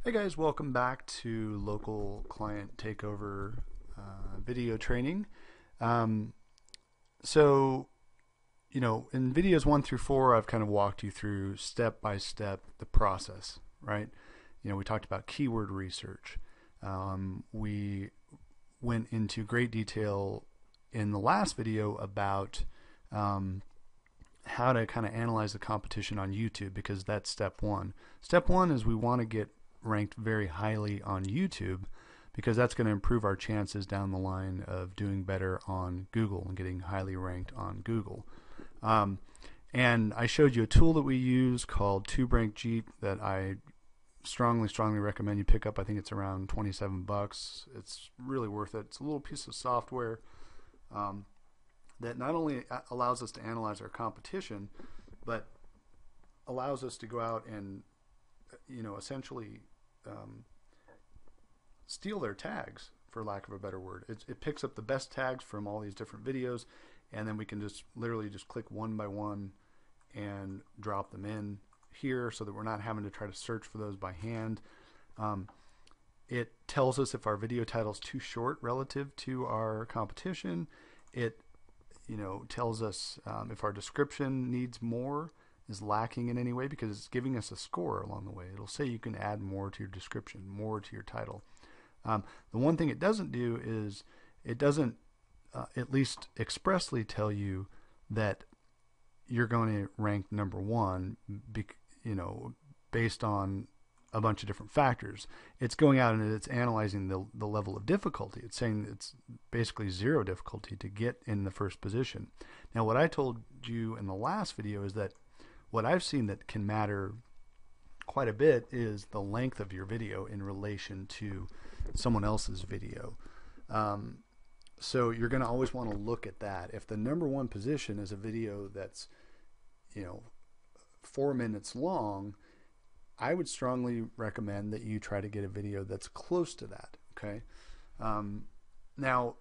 Hey guys, welcome back to local client takeover video training. Um, so, in videos 1 through 4, I've kind of walked you through step by step the process, right? We talked about keyword research. We went into great detail in the last video about how to kind of analyze the competition on YouTube, because that's step one. Step one is we want to get ranked very highly on YouTube, because that's going to improve our chances down the line of doing better on Google and getting highly ranked on Google. And I showed you a tool that we use called TubeRankJeet that I strongly recommend you pick up. I think it's around 27 bucks. It's really worth it. It's a little piece of software that not only allows us to analyze our competition, but allows us to go out and essentially steal their tags, for lack of a better word. It picks up the best tags from all these different videos, and then we can just literally just click one by one and drop them in here, so that we're not having to try to search for those by hand. It tells us if our video title is too short relative to our competition. It tells us if our description needs more, is lacking in any way, because it's giving us a score along the way. It'll say you can add more to your description, more to your title. The one thing it doesn't do is it doesn't at least expressly tell you that you're going to rank number one, based on a bunch of different factors. It's going out and it's analyzing the level of difficulty. It's saying it's basically 0 difficulty to get in the first position. Now, what I told you in the last video is that what I've seen that can matter quite a bit is the length of your video in relation to someone else's video. So you're going to always want to look at that. If the number one position is a video that's 4 minutes long, I would strongly recommend that you try to get a video that's close to that. Okay. Now,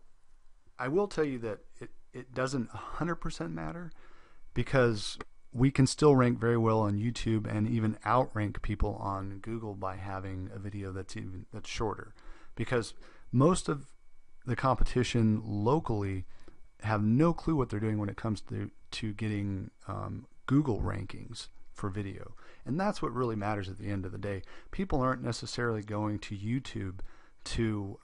I will tell you that it doesn't 100% matter, because we can still rank very well on YouTube and even outrank people on Google by having a video that's shorter, because most of the competition locally have no clue what they're doing when it comes to getting Google rankings for video. And that's what really matters at the end of the day. People aren't necessarily going to YouTube to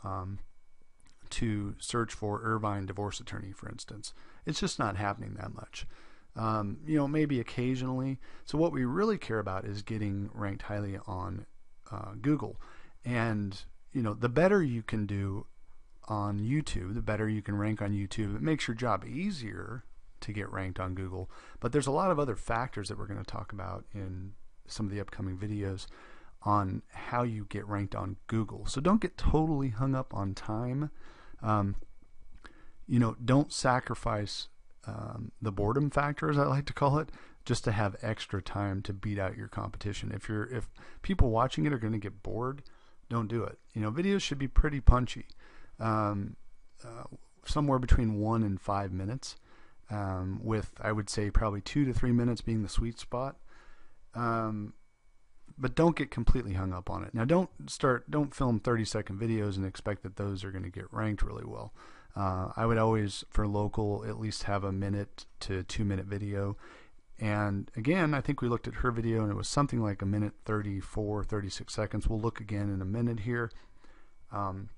search for Irvine divorce attorney, for instance. It's just not happening that much. Maybe occasionally. So what we really care about is getting ranked highly on Google. And the better you can do on YouTube, the better you can rank on YouTube. It makes your job easier to get ranked on Google. But there's a lot of other factors that we're going to talk about in some of the upcoming videos on how you get ranked on Google. So don't get totally hung up on time. Don't sacrifice the boredom factor, as I like to call it, just to have extra time to beat out your competition. If people watching it are going to get bored, don't do it. Videos should be pretty punchy, somewhere between 1 and 5 minutes, with, I would say, probably 2 to 3 minutes being the sweet spot. But don't get completely hung up on it. Now, don't film 30-second videos and expect that those are going to get ranked really well. I would always, for local, at least have a 1 to 2 minute video. And again, I think we looked at her video and it was something like 1:34, 36 seconds. We'll look again in a minute here, and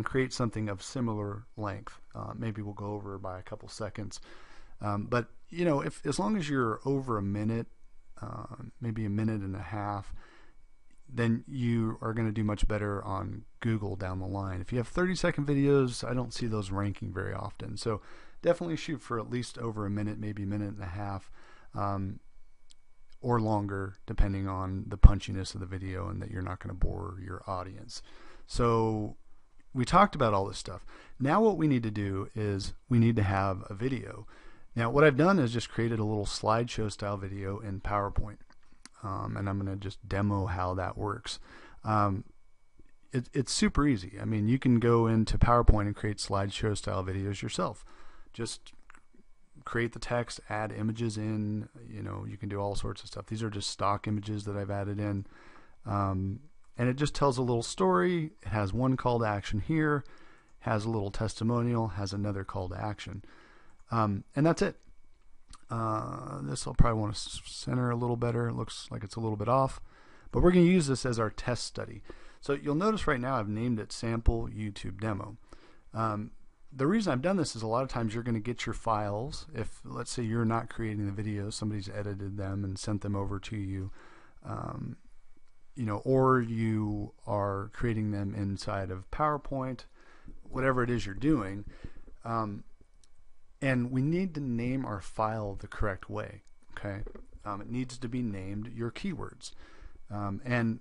create something of similar length. Maybe we'll go over by a couple seconds. But as long as you're over a minute, maybe 1.5 minutes, then you are going to do much better on Google down the line. If you have 30-second videos, I don't see those ranking very often. So definitely shoot for at least over a minute, maybe 1.5 minutes, or longer, depending on the punchiness of the video and that you're not going to bore your audience. So we talked about all this stuff. Now what we need to do is we need to have a video. Now what I've done is just created a little slideshow style video in PowerPoint. And I'm going to just demo how that works. It's super easy. I mean, you can go into PowerPoint and create slideshow style videos yourself. Just create the text, add images in, you can do all sorts of stuff. These are just stock images that I've added in. And it just tells a little story. It has one call to action here, has a little testimonial, has another call to action. And that's it. This I'll probably want to center a little better. It looks like it's a little bit off. But we're going to use this as our test study. So you'll notice right now I've named it Sample YouTube Demo. The reason I've done this is a lot of times you're going to get your files. If, let's say, you're not creating the videos, somebody's edited them and sent them over to you, or you are creating them inside of PowerPoint, whatever it is you're doing. And we need to name our file the correct way. Okay, it needs to be named your keywords. And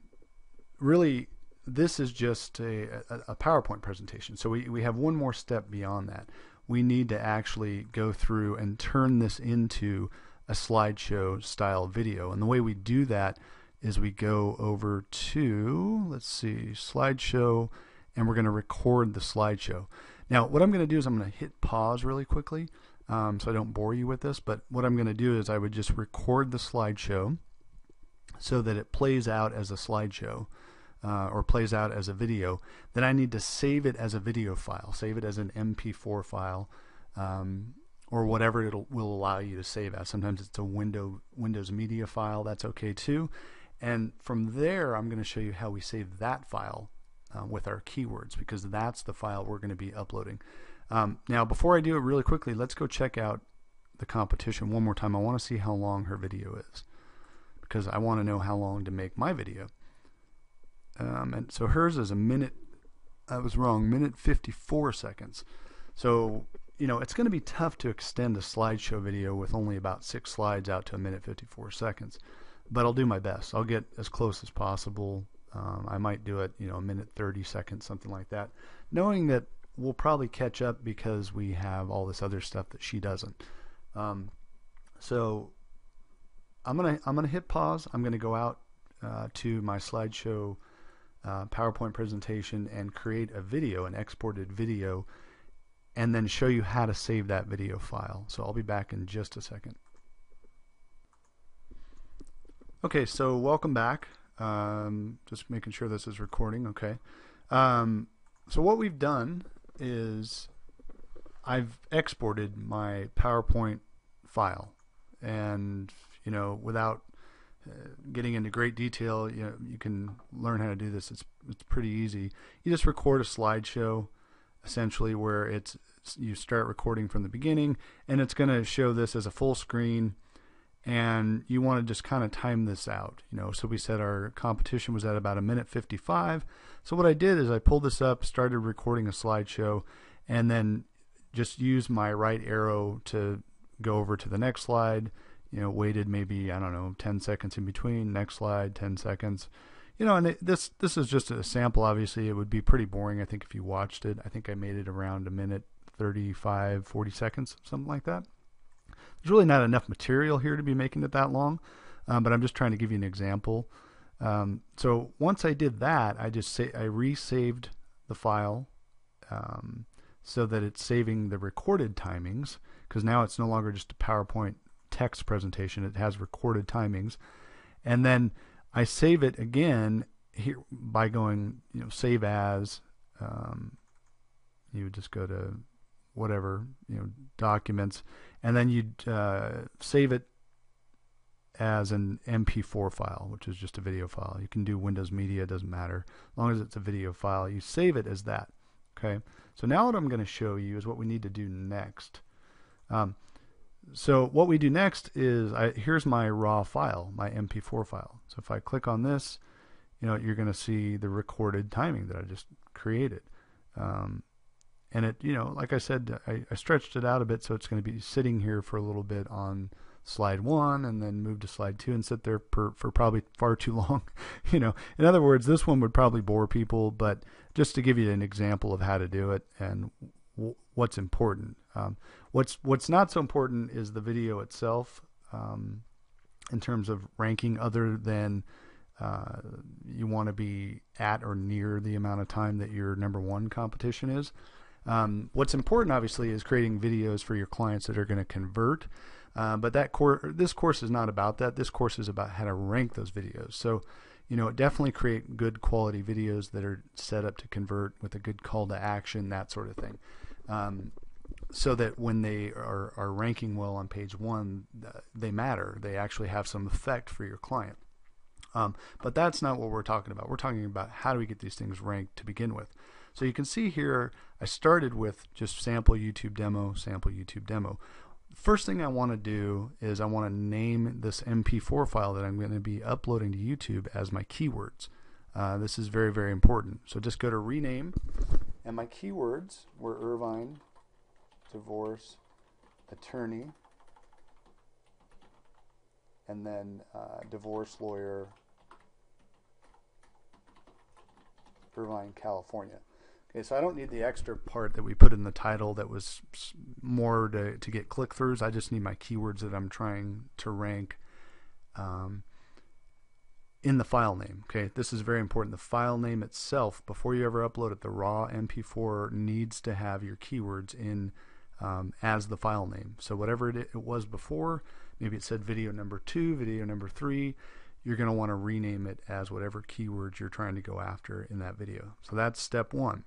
really, this is just a PowerPoint presentation. So we have one more step beyond that. We need to actually go through and turn this into a slideshow style video. And the way we do that is we go over to, let's see, slideshow, and we're going to record the slideshow. Now, what I'm going to do is I'm going to hit pause really quickly so I don't bore you with this. But what I'm going to do is I would just record the slideshow so that it plays out as a slideshow. Or plays out as a video. Then I need to save it as a video file, save it as an MP4 file, or whatever it will allow you to save as. Sometimes it's a Windows Media file, that's okay too. And from there, I'm going to show you how we save that file with our keywords, because that's the file we're going to be uploading. Now, before I do it really quickly, let's go check out the competition one more time. I want to see how long her video is, because I want to know how long to make my video. And so hers is a minute. I was wrong, minute 54 seconds. So, it's going to be tough to extend a slideshow video with only about 6 slides out to a minute 54 seconds. But I'll do my best. I'll get as close as possible. I might do it, a minute 30 seconds, something like that, knowing that we'll probably catch up because we have all this other stuff that she doesn't. So I'm gonna hit pause. I'm gonna go out to my slideshow PowerPoint presentation and create a video, an exported video, and then show you how to save that video file. So I'll be back in just a second. Okay, so welcome back. Just making sure this is recording. Okay. So what we've done is I've exported my PowerPoint file, and without getting into great detail, you can learn how to do this. It's pretty easy. You just record a slideshow, essentially, where you start recording from the beginning, and it's going to show this as a full screen. And you want to just kind of time this out, So we said our competition was at about a minute 55. So what I did is I pulled this up, started recording a slideshow, and then just used my right arrow to go over to the next slide. Waited maybe, I don't know, 10 seconds in between, next slide, 10 seconds. And this is just a sample. Obviously, it would be pretty boring, I think, if you watched it. I think I made it around a minute 35, 40 seconds, something like that. There's really not enough material here to be making it that long, but I'm just trying to give you an example. So once I did that, I resaved the file so that it's saving the recorded timings, because now it's no longer just a PowerPoint text presentation. It has recorded timings. And then I save it again here by going, save as. You would just go to whatever, documents, and then you'd save it as an MP4 file, which is just a video file. You can do Windows Media, it doesn't matter. As long as it's a video file, you save it as that. Okay. So now what I'm going to show you is what we need to do next. So what we do next is, here's my raw file, my MP4 file. So if I click on this, you're going to see the recorded timing that I just created. And it, like I said, I stretched it out a bit, so it's going to be sitting here for a little bit on slide 1, and then move to slide 2 and sit there for probably far too long. In other words, this one would probably bore people, but just to give you an example of how to do it and what's important. What's not so important is the video itself, in terms of ranking, other than you want to be at or near the amount of time that your #1 competition is. What's important, obviously, is creating videos for your clients that are going to convert. But this course is not about that. This course is about how to rank those videos. So, you know, definitely create good quality videos that are set up to convert with a good call to action, that sort of thing. So that when they are ranking well on page 1, they matter. They actually have some effect for your client. But that's not what we're talking about. We're talking about how do we get these things ranked to begin with. So you can see here, I started with just sample YouTube demo, sample YouTube demo. First thing I want to do is I want to name this MP4 file that I'm going to be uploading to YouTube as my keywords. This is very, very important. So just go to rename, and my keywords were Irvine, divorce, attorney, and then divorce lawyer, Irvine, California. Okay, so I don't need the extra part that we put in the title that was more to get click-throughs. I just need my keywords that I'm trying to rank in the file name. Okay, this is very important. The file name itself, before you ever upload it, the raw MP4 needs to have your keywords in as the file name. So whatever it was before, maybe it said video number 2, video number 3, you're going to want to rename it as whatever keywords you're trying to go after in that video. So that's step 1.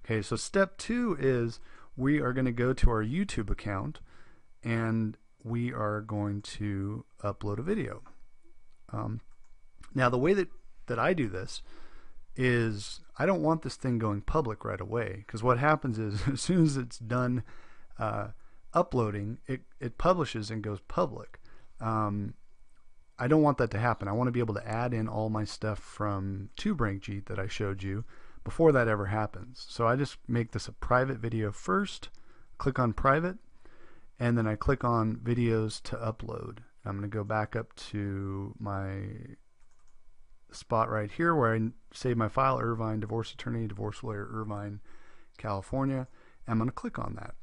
Okay, so step 2 is we are going to go to our YouTube account and we are going to upload a video. Now the way that I do this is I don't want this thing going public right away, because what happens is as soon as it's done uploading, it publishes and goes public. I don't want that to happen. I want to be able to add in all my stuff from TubeRankJeet that I showed you before that ever happens. So I just make this a private video first, click on private, and then I click on videos to upload. I'm going to go back up to my spot right here where I save my file, Irvine, divorce attorney, divorce lawyer, Irvine, California. I'm going to click on that.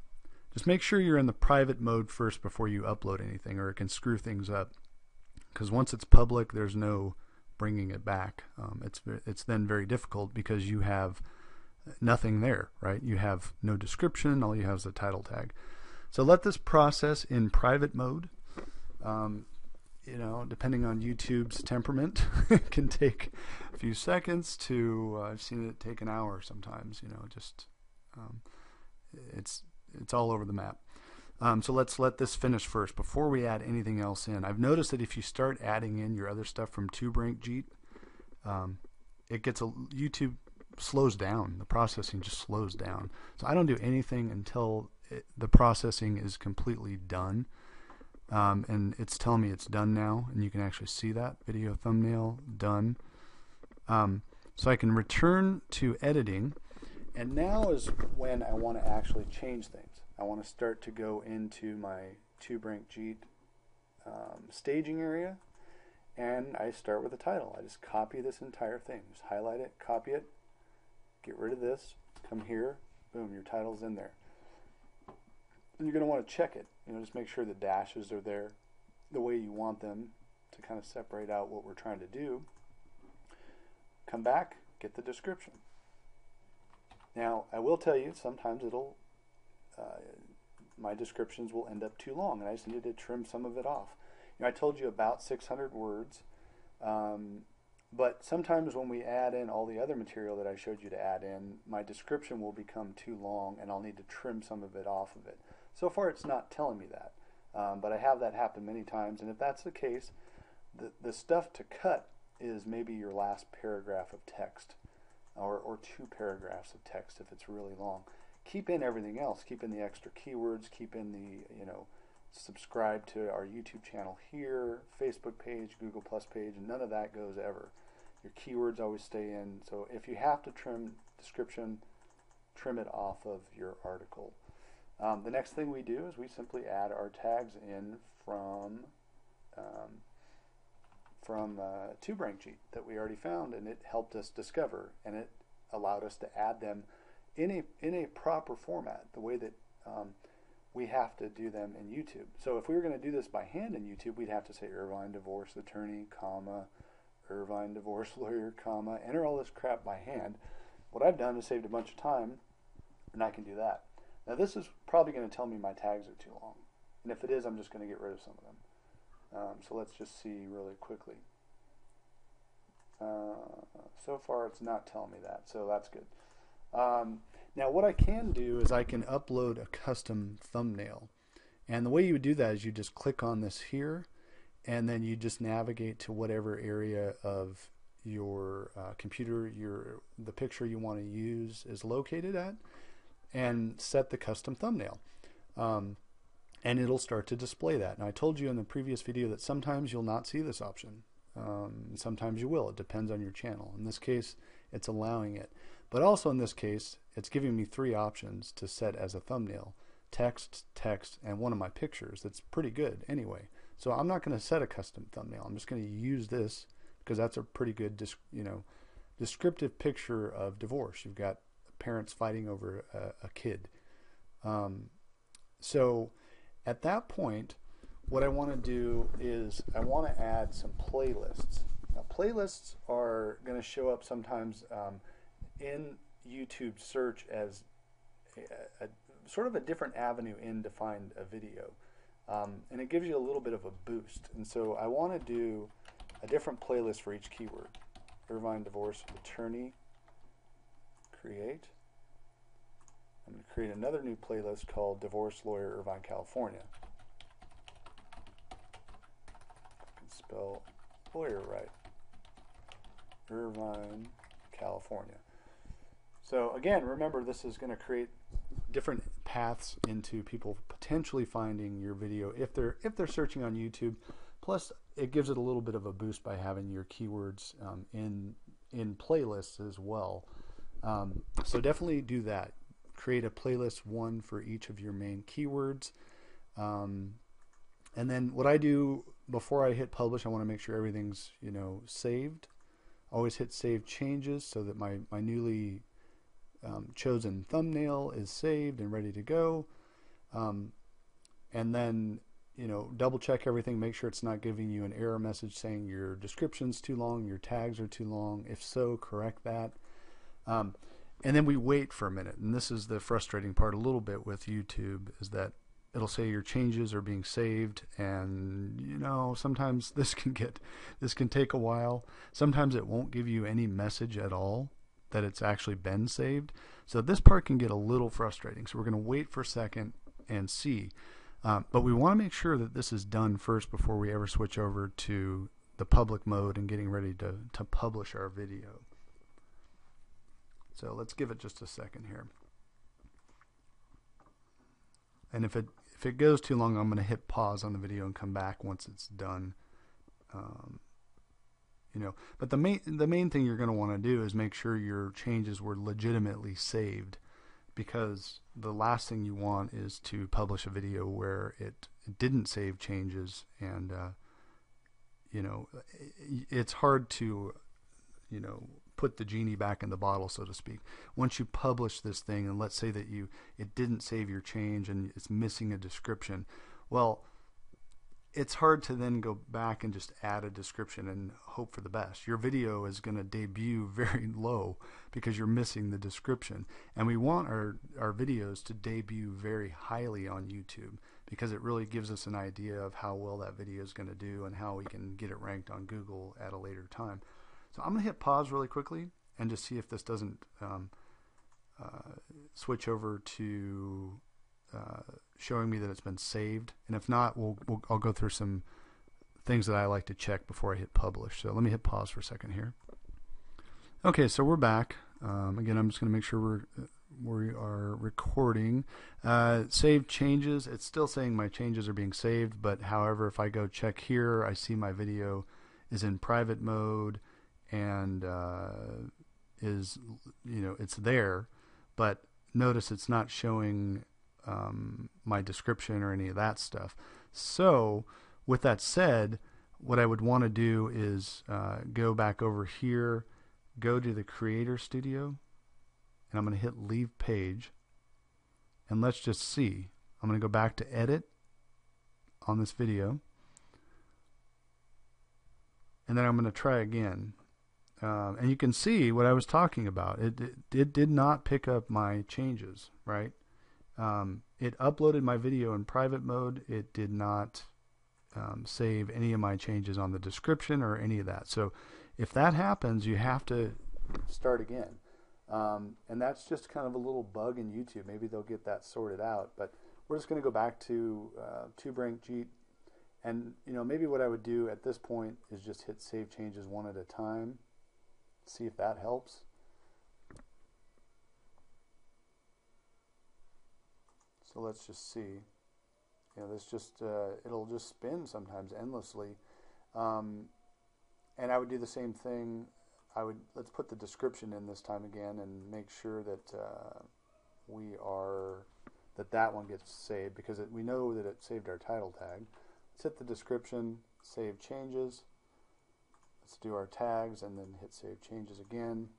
Just make sure you're in the private mode first before you upload anything, or it can screw things up. Because once it's public, there's no bringing it back. It's then very difficult because you have nothing there, right? You have no description. All you have is a title tag. So let this process in private mode. You know, depending on YouTube's temperament, it can take a few seconds to. I've seen it take an hour sometimes. You know, just it's all over the map. So let's let this finish first before we add anything else in. I've noticed that if you start adding in your other stuff from TubeRankJeet, it gets YouTube slows down. The processing just slows down. So I don't do anything until the processing is completely done, and it's telling me it's done now, and you can actually see that video thumbnail done. So I can return to editing, and now is when I want to actually change things. I want to start to go into my TubeRankJeet staging area, and I start with the title. I just copy this entire thing. Just highlight it, copy it, get rid of this, come here, boom, your title's in there. And you're going to want to check it. You know, just make sure the dashes are there the way you want them to kind of separate out what we're trying to do. Come back, get the description. Now, I will tell you, sometimes my descriptions will end up too long, and I just needed to trim some of it off. You know, I told you about 600 words, but sometimes when we add in all the other material that I showed you to add in, my description will become too long, and I'll need to trim some of it off of it. So far, it's not telling me that, but I have that happen many times, and if that's the case, the stuff to cut is maybe your last paragraph of text, or 2 paragraphs of text if it's really long. Keep in everything else. Keep in the extra keywords. Keep in the, you know, subscribe to our YouTube channel here, Facebook page, Google Plus page, and none of that goes ever. Your keywords always stay in. So if you have to trim description, trim it off of your article. The next thing we do is we simply add our tags in from TubeRankJeet that we already found, and it helped us discover, and it allowed us to add them in a proper format, the way that we have to do them in YouTube. So if we were going to do this by hand in YouTube, we'd have to say Irvine divorce attorney, comma, Irvine divorce lawyer, comma, enter all this crap by hand. What I've done is saved a bunch of time, and I can do that. Now this is probably going to tell me my tags are too long, and if it is, I'm just going to get rid of some of them. So let's just see really quickly. So far it's not telling me that, so that's good. Now what I can do is I can upload a custom thumbnail. And the way you would do that is you just click on this here, and then you just navigate to whatever area of your computer the picture you want to use is located at, and set the custom thumbnail. And it'll start to display that. Now I told you in the previous video that sometimes you'll not see this option. Sometimes you will. It depends on your channel. In this case, it's allowing it. But also in this case, it's giving me 3 options to set as a thumbnail: text, text, and one of my pictures. That's pretty good anyway. So I'm not going to set a custom thumbnail. I'm just going to use this because that's a pretty good, descriptive picture of divorce. You've got parents fighting over a kid. So at that point, what I want to do is I want to add some playlists. Now, playlists are going to show up sometimes in YouTube search as a sort of a different avenue in to find a video. And it gives you a little bit of a boost. And so I want to do a different playlist for each keyword. Irvine divorce attorney, create. I'm going to create another new playlist called Divorce Lawyer Irvine, California. I can spell lawyer right. Irvine, California. So again, remember, this is going to create different paths into people potentially finding your video if they're searching on YouTube. Plus, it gives it a little bit of a boost by having your keywords in playlists as well. So definitely do that. Create a playlist, one for each of your main keywords. And then what I do before I hit publish, I want to make sure everything's saved. Always hit save changes so that my newly chosen thumbnail is saved and ready to go. And then double check everything, make sure it's not giving you an error message saying your description's too long, your tags are too long. If so, correct that. And then we wait for a minute, and this is the frustrating part a little bit with YouTube, is that it'll say your changes are being saved, and sometimes this can take a while. Sometimes it won't give you any message at all that it's actually been saved. So this part can get a little frustrating. So we're going to wait for a second and see. But we want to make sure that this is done first before we ever switch over to the public mode and getting ready to publish our video. So let's give it just a second here. And if it goes too long, I'm going to hit pause on the video and come back once it's done. But the main thing you're going to want to do is make sure your changes were legitimately saved, because the last thing you want is to publish a video where it didn't save changes, and it's hard to put the genie back in the bottle, so to speak. Once you publish this thing, and let's say that it didn't save your change and it's missing a description, well, it's hard to then go back and just add a description and hope for the best. Your video is going to debut very low because you're missing the description. And we want our videos to debut very highly on YouTube, because it really gives us an idea of how well that video is going to do and how we can get it ranked on Google at a later time. So I'm going to hit pause really quickly and just see if this doesn't switch over to showing me that it's been saved. And if not, I'll go through some things that I like to check before I hit publish. So let me hit pause for a second here. Okay, so we're back. Again, I'm just going to make sure we are recording. Save changes. It's still saying my changes are being saved, but however, if I go check here, I see my video is in private mode and is it's there, but notice it's not showing my description or any of that stuff. So with that said, what I would want to do is go back over here, go to the Creator Studio, and I'm going to hit Leave Page, and let's just see. I'm going to go back to Edit on this video, and then I'm going to try again. And you can see what I was talking about. It did not pick up my changes, right? It uploaded my video in private mode. It did not save any of my changes on the description or any of that. So If that happens, you have to start again. And that's just kind of a little bug in YouTube. Maybe they'll get that sorted out. But we're just going to go back to TubeRankJeet. And maybe what I would do at this point is just hit save changes one at a time. See if that helps. So let's just see. This just it'll just spin sometimes endlessly. And I would do the same thing. Let's put the description in this time again and make sure that that one gets saved, because we know that it saved our title tag. Let's hit the description, save changes. Let's do our tags and then hit save changes again.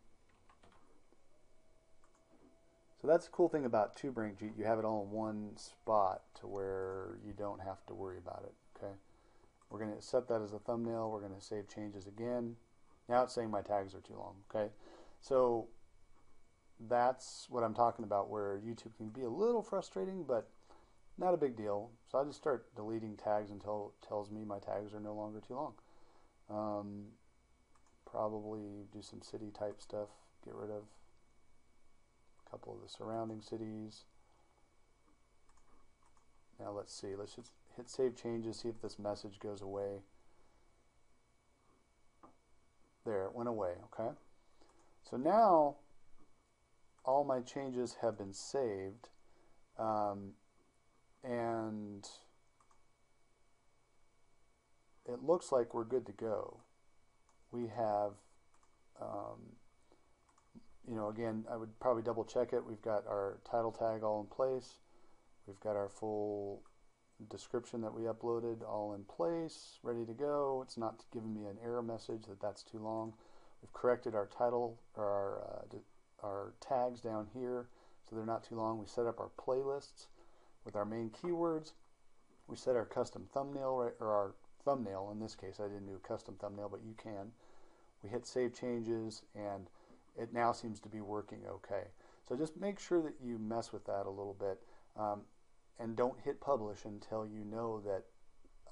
So that's the cool thing about TubeRankJeet. You have it all in one spot to where you don't have to worry about it. Okay. We're going to set that as a thumbnail. We're going to save changes again. Now it's saying my tags are too long. Okay. So that's what I'm talking about, where YouTube can be a little frustrating, but not a big deal. So I just start deleting tags until it tells me my tags are no longer too long. Probably do some city type stuff. Get rid of a couple of the surrounding cities. Now let's see. Let's just hit save changes, see if this message goes away. There, it went away. Okay. So now all my changes have been saved, and it looks like we're good to go. We have, again, I would probably double check it. We've got our title tag all in place. We've got our full description that we uploaded all in place, ready to go. It's not giving me an error message that that's too long. We've corrected our title, or our tags down here so they're not too long. We set up our playlists with our main keywords. We set our custom thumbnail, or our thumbnail in this case. I didn't do a custom thumbnail, but you can. We hit save changes, and it now seems to be working okay. So just make sure that you mess with that a little bit, and don't hit publish until you know that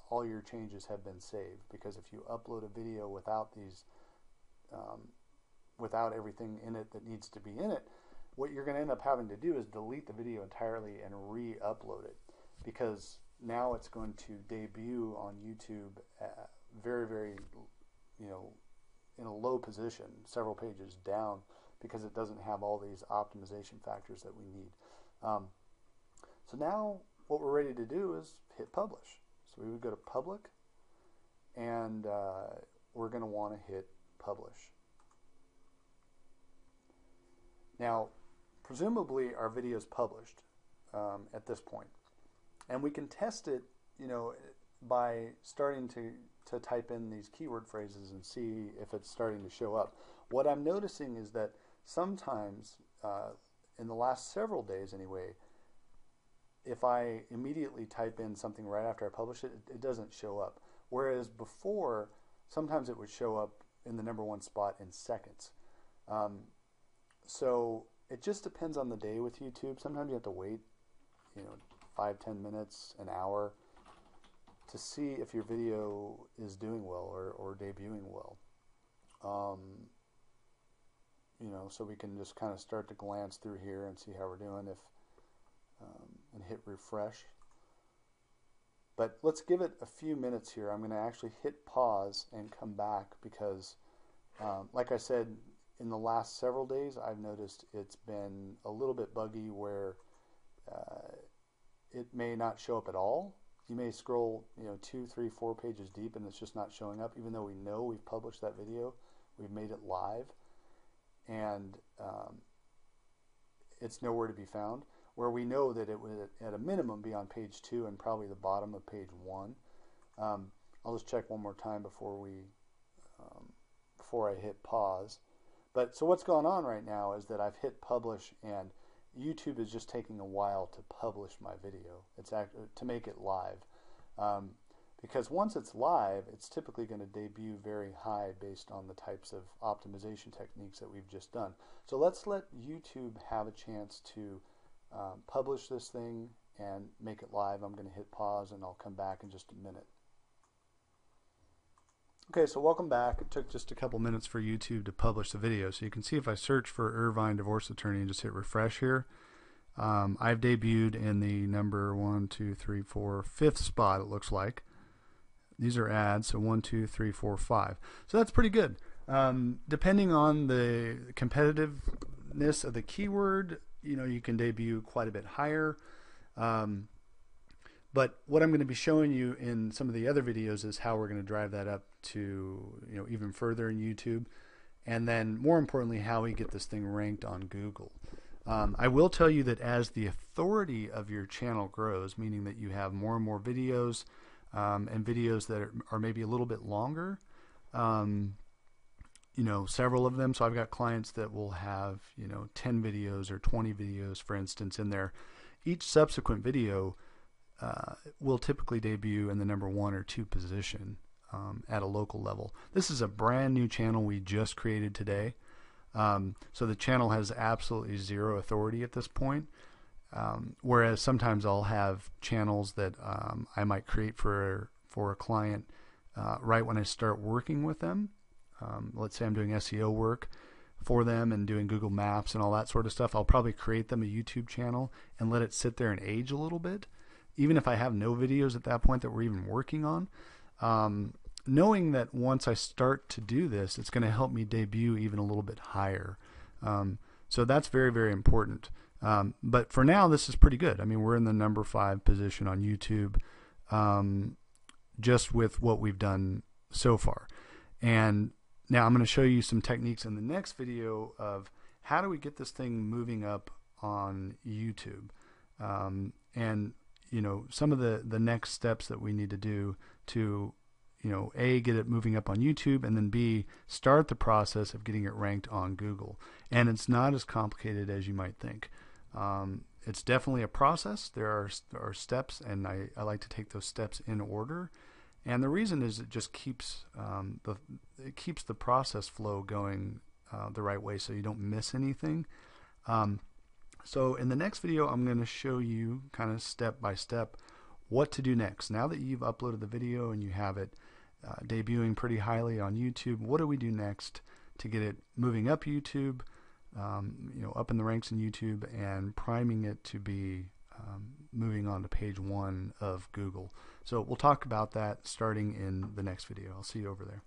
all your changes have been saved. Because if you upload a video without these, without everything in it that needs to be in it, what you're going to end up having to do is delete the video entirely and re-upload it, because now it's going to debut on YouTube very, very, in a low position, several pages down, because it doesn't have all these optimization factors that we need. So now what we're ready to do is hit publish. So we would go to public, and we're going to want to hit publish. Now, presumably our video is published at this point, and we can test it, by starting to type in these keyword phrases and see if it's starting to show up. What I'm noticing is that sometimes, in the last several days anyway, if I immediately type in something right after I publish it, it doesn't show up. Whereas before, sometimes it would show up in the #1 spot in seconds. So it just depends on the day with YouTube. Sometimes you have to wait, 5-10 minutes, an hour, to see if your video is doing well or debuting well. So we can just kind of start to glance through here and see how we're doing, and hit refresh. But let's give it a few minutes here. I'm going to actually hit pause and come back, because like I said, in the last several days I've noticed it's been a little bit buggy, where it may not show up at all. You may scroll 2, 3, 4 pages deep and it's just not showing up, even though we know we've published that video, we've made it live, and it's nowhere to be found, where we know that it would at a minimum be on page 2 and probably the bottom of page 1. I'll just check one more time before I hit pause. But so what's going on right now is that I've hit publish, and YouTube is just taking a while to publish my video. It's to make it live, because once it's live, it's typically going to debut very high based on the types of optimization techniques that we've just done. So let's let YouTube have a chance to publish this thing and make it live. I'm going to hit pause, and I'll come back in just a minute. Okay, so welcome back. It took just a couple minutes for YouTube to publish the video. So you can see if I search for Irvine divorce attorney and just hit refresh here, I've debuted in the number 1, 2, 3, 4, 5th spot, it looks like. These are ads, so 1, 2, 3, 4, 5. So that's pretty good. Depending on the competitiveness of the keyword, you can debut quite a bit higher. But what I'm going to be showing you in some of the other videos is how we're going to drive that up to even further in YouTube, and then more importantly, how we get this thing ranked on Google. I will tell you that as the authority of your channel grows, meaning that you have more and more videos, and videos that are maybe a little bit longer, several of them. So I've got clients that will have 10 videos or 20 videos, for instance, in there. Each subsequent video will typically debut in the number 1 or 2 position at a local level. This is a brand new channel we just created today. So the channel has absolutely zero authority at this point. Whereas sometimes I'll have channels that I might create for a client right when I start working with them. Let's say I'm doing SEO work for them and doing Google Maps and all that sort of stuff. I'll probably create them a YouTube channel and let it sit there and age a little bit, even if I have no videos at that point that we're even working on. Knowing that once I start to do this, it's going to help me debut even a little bit higher. So that's very, very important. But for now, this is pretty good. I mean, we're in the number 5 position on YouTube, just with what we've done so far. And now I'm going to show you some techniques in the next video of how do we get this thing moving up on YouTube. And some of the next steps that we need to do to A, get it moving up on YouTube, and then B, start the process of getting it ranked on Google. And it's not as complicated as you might think. It's definitely a process. There are steps, and I like to take those steps in order. And the reason is it just keeps the process flow going the right way, so you don't miss anything. So in the next video, I'm going to show you kind of step by step what to do next. Now that you've uploaded the video and you have it debuting pretty highly on YouTube, what do we do next to get it moving up YouTube, up in the ranks in YouTube, and priming it to be moving on to page 1 of Google. So we'll talk about that starting in the next video. I'll see you over there.